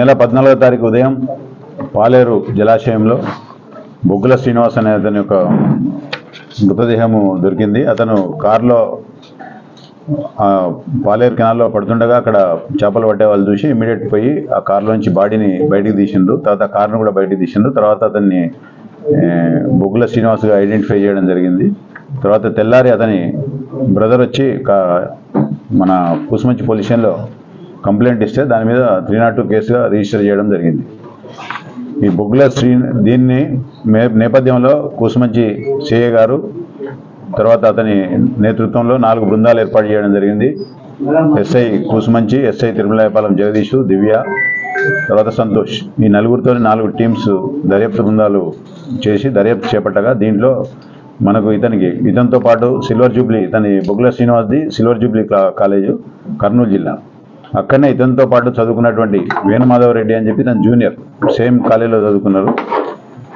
నెల 14వ తారీఖు ఉదయం పాలేరు జలాశయంలో బొగ్గుల శ్రీనివాస్ అనే అతని యొక్క మృతదేహము దొరికింది. అతను కారులో పాలేరు కెనాల్లో పడుతుండగా అక్కడ చేపలు పట్టే వాళ్ళు చూసి ఇమీడియట్ పోయి ఆ కారులోంచి బాడీని బయటికి తీసిండ్రు. తర్వాత ఆ కారును కూడా బయటికి తీసిండ్రు. తర్వాత అతన్ని బొగ్గుల శ్రీనివాస్గా ఐడెంటిఫై చేయడం జరిగింది. తర్వాత తెల్లారి అతని బ్రదర్ వచ్చి మన కూసుమంచి పోలీస్ స్టేషన్లో కంప్లైంట్ ఇస్తే దాని మీద 302 కేసుగా రిజిస్టర్ చేయడం జరిగింది. ఈ బొగ్గుల దీన్ని నేపథ్యంలో కూసుమంచి సిఐ గారు తర్వాత అతని నేతృత్వంలో 4 బృందాలు ఏర్పాటు చేయడం జరిగింది. ఎస్ఐ కూసుమంచి, ఎస్ఐ తిరుమలాయపాలెం జగదీష్, దివ్య, తర్వాత సంతోష్, ఈ నలుగురితో 4 టీమ్స్ దర్యాప్తు బృందాలు చేసి దర్యాప్తు చేపట్టగా దీంట్లో మనకు ఇతనితో పాటు సిల్వర్ జూబ్లీ, ఇతని బొగ్గుల శ్రీనివాస్ది సిల్వర్ జూబ్లీ కాలేజు కర్నూలు జిల్లా, అక్కడనే ఇతనితో పాటు చదువుకున్నటువంటి వేణుమాధవ రెడ్డి అని చెప్పి తన జూనియర్ సేమ్ కాలేజీలో చదువుకున్నారు.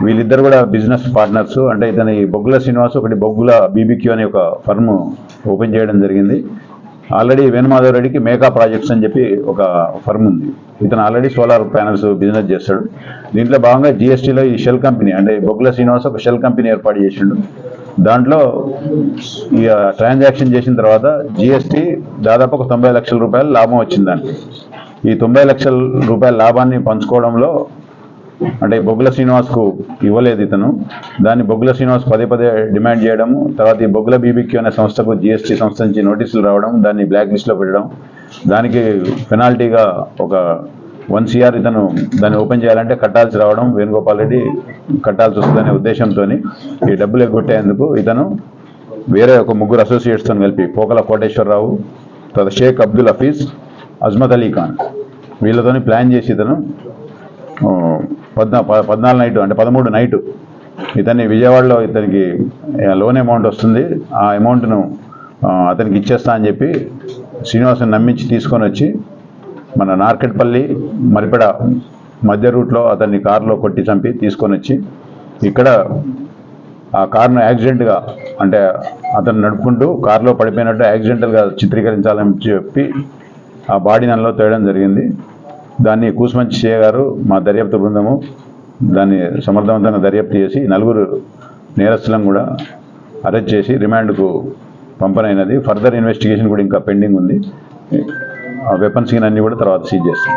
వీళ్ళిద్దరు కూడా బిజినెస్ పార్ట్నర్స్. అంటే ఇతని బొగ్గుల శ్రీనివాస్ ఒకటి బొగ్గుల బీబీక్యూ అనే ఒక ఫర్మ్ ఓపెన్ చేయడం జరిగింది. ఆల్రెడీ వేణుమాధవ రెడ్డికి మేకా ప్రాజెక్ట్స్ అని చెప్పి ఒక ఫర్మ్ ఉంది. ఇతను ఆల్రెడీ సోలార్ ప్యానల్స్ బిజినెస్ చేస్తాడు. దీంట్లో భాగంగా జిఎస్టీలో ఈ షెల్ కంపెనీ అంటే బొగ్గుల శ్రీనివాస్ ఒక షెల్ కంపెనీ ఏర్పాటు చేసిండు. దాంట్లో ఈ ట్రాన్సాక్షన్ చేసిన తర్వాత జిఎస్టీ దాదాపు ఒక 90 లక్షల రూపాయలు లాభం వచ్చింది. దానికి ఈ 90 లక్షల రూపాయల లాభాన్ని పంచుకోవడంలో అంటే బొగ్గుల శ్రీనివాస్కు ఇవ్వలేదు ఇతను. దాన్ని బొగ్గుల శ్రీనివాస్ పదే డిమాండ్ చేయడము, తర్వాత ఈ బొగ్గుల బీబీక్యూ అనే సంస్థకు జిఎస్టీ సంస్థ నుంచి నోటీసులు రావడం, దాన్ని బ్లాక్ లిస్ట్లో పెట్టడం, దానికి పెనాల్టీగా ఒక 1 CR ఇతను దాన్ని ఓపెన్ చేయాలంటే కట్టాల్సి రావడం, వేణుగోపాల్ రెడ్డి కట్టాల్సి వస్తుందనే ఉద్దేశంతో ఈ డబ్బులు ఎగ్గొట్టేందుకు ఇతను వేరే ఒక 3 అసోసియేట్స్తో కలిపి పోకల కోటేశ్వరరావు, తర్వాత షేక్ అబ్దుల్ హఫీజ్, అజ్మత్ అలీ ఖాన్ వీళ్ళతోని ప్లాన్ చేసి ఇతను 14 నైటు అంటే 13 నైటు ఇతన్ని విజయవాడలో ఇతనికి లోన్ అమౌంట్ వస్తుంది, ఆ అమౌంట్ను అతనికి ఇచ్చేస్తా అని చెప్పి శ్రీనివాసుని నమ్మించి తీసుకొని వచ్చి మన నార్కెట్పల్లి మరిపెడ మధ్య రూట్లో అతన్ని కారులో కొట్టి చంపి తీసుకొని వచ్చి ఇక్కడ ఆ కారును యాక్సిడెంట్గా అంటే అతను నడుపుకుంటూ కారులో పడిపోయినట్టు యాక్సిడెంటల్గా చిత్రీకరించాలని చెప్పి ఆ బాడీ నల్లో తేయడం జరిగింది. దాన్ని కూసుమంచి సిఐ గారు మా దర్యాప్తు బృందము దాన్ని సమర్థవంతంగా దర్యాప్తు చేసి 4 నేరస్తులను కూడా అరెస్ట్ చేసి రిమాండ్కు పంపనైనది. ఫర్దర్ ఇన్వెస్టిగేషన్ కూడా ఇంకా పెండింగ్ ఉంది. ఆ వెపన్స్ అన్నీ కూడా తర్వాత సీజ్ చేస్తాం.